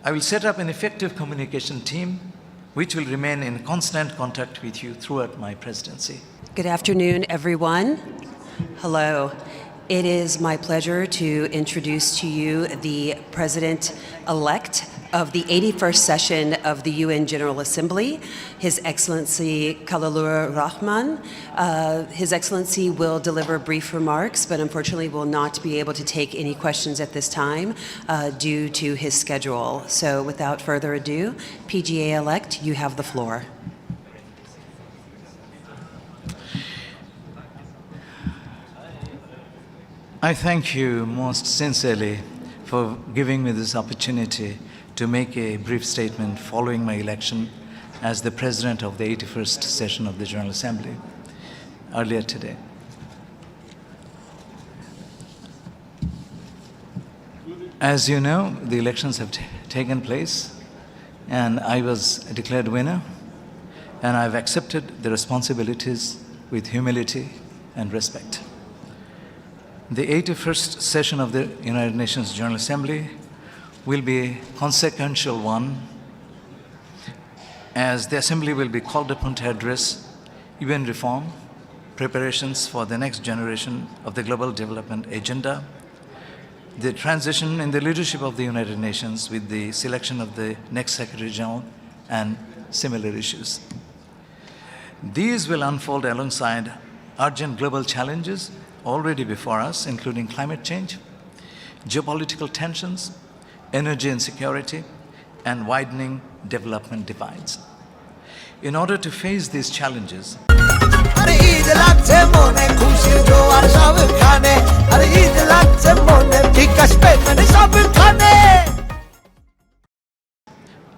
I will set up an effective communication team which will remain in constant contact with you throughout my presidency. Good afternoon, everyone. Hello. It is my pleasure to introduce to you the President-elect of the 81st session of the UN General Assembly, His Excellency Khalilur Rahman. His Excellency will deliver brief remarks, but unfortunately will not be able to take any questions at this time due to his schedule. So without further ado, PGA-elect, you have the floor. I thank you most sincerely for giving me this opportunity to make a brief statement following my election as the President of the 81st session of the General Assembly earlier today. As you know, the elections have taken place and I was declared winner, and I've accepted the responsibilities with humility and respect. The 81st session of the United Nations General Assembly will be a consequential one, as the Assembly will be called upon to address UN reform, preparations for the next generation of the Global Development Agenda, the transition in the leadership of the United Nations with the selection of the next Secretary General, and similar issues. These will unfold alongside urgent global challenges already before us, including climate change, geopolitical tensions, energy insecurity, and widening development divides. In order to face these challenges,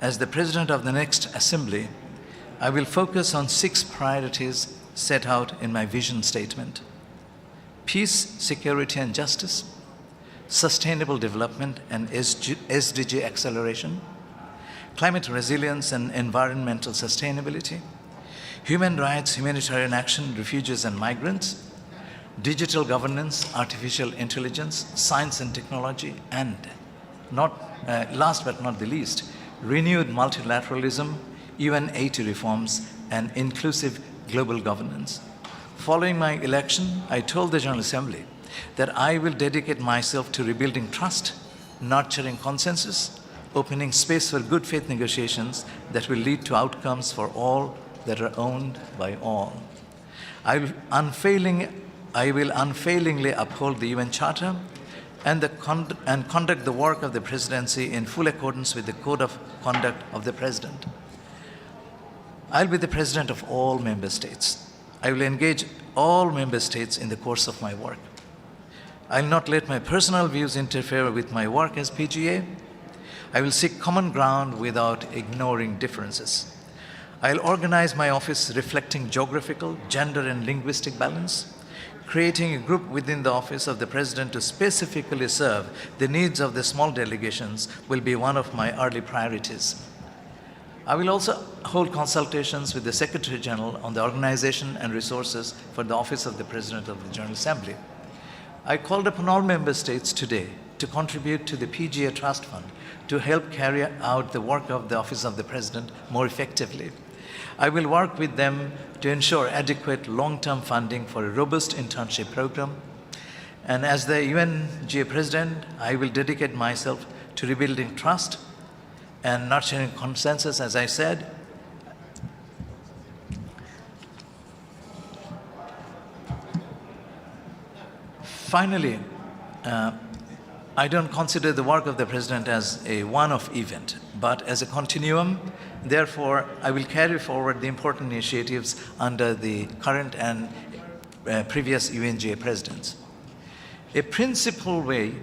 as the President of the next Assembly, I will focus on 6 priorities set out in my vision statement: peace, security, and justice, sustainable development and SDG acceleration, climate resilience and environmental sustainability, human rights, humanitarian action, refugees and migrants, digital governance, artificial intelligence, science and technology, and last but not the least, renewed multilateralism, UN 80 reforms, and inclusive global governance. Following my election, I told the General Assembly that I will dedicate myself to rebuilding trust, nurturing consensus, opening space for good faith negotiations that will lead to outcomes for all that are owned by all. I will unfailingly uphold the UN Charter and conduct the work of the Presidency in full accordance with the Code of Conduct of the President. I'll be the President of all Member States. I will engage all Member States in the course of my work. I'll not let my personal views interfere with my work as PGA. I will seek common ground without ignoring differences. I'll organize my office reflecting geographical, gender, and linguistic balance. Creating a group within the office of the President to specifically serve the needs of the small delegations will be one of my early priorities. I will also hold consultations with the Secretary General on the organization and resources for the Office of the President of the General Assembly. I called upon all Member States today to contribute to the PGA Trust Fund to help carry out the work of the Office of the President more effectively. I will work with them to ensure adequate long-term funding for a robust internship program. And as the UNGA President, I will dedicate myself to rebuilding trust and nurturing consensus, as I said. Finally, I don't consider the work of the President as a one-off event, but as a continuum. Therefore, I will carry forward the important initiatives under the current and previous UNGA presidents. A principal way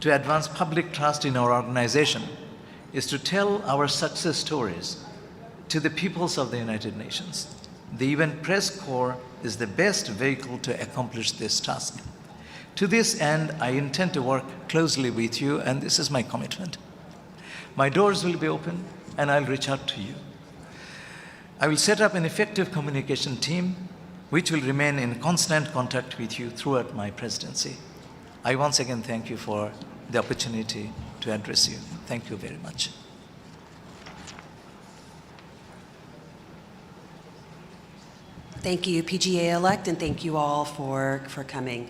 to advance public trust in our organization is to tell our success stories to the peoples of the United Nations. The UN Press Corps is the best vehicle to accomplish this task. To this end, I intend to work closely with you, and this is my commitment. My doors will be open, and I'll reach out to you. I will set up an effective communication team which will remain in constant contact with you throughout my presidency. I once again thank you for the opportunity to address you. Thank you very much. Thank you, PGA elect, and thank you all for coming.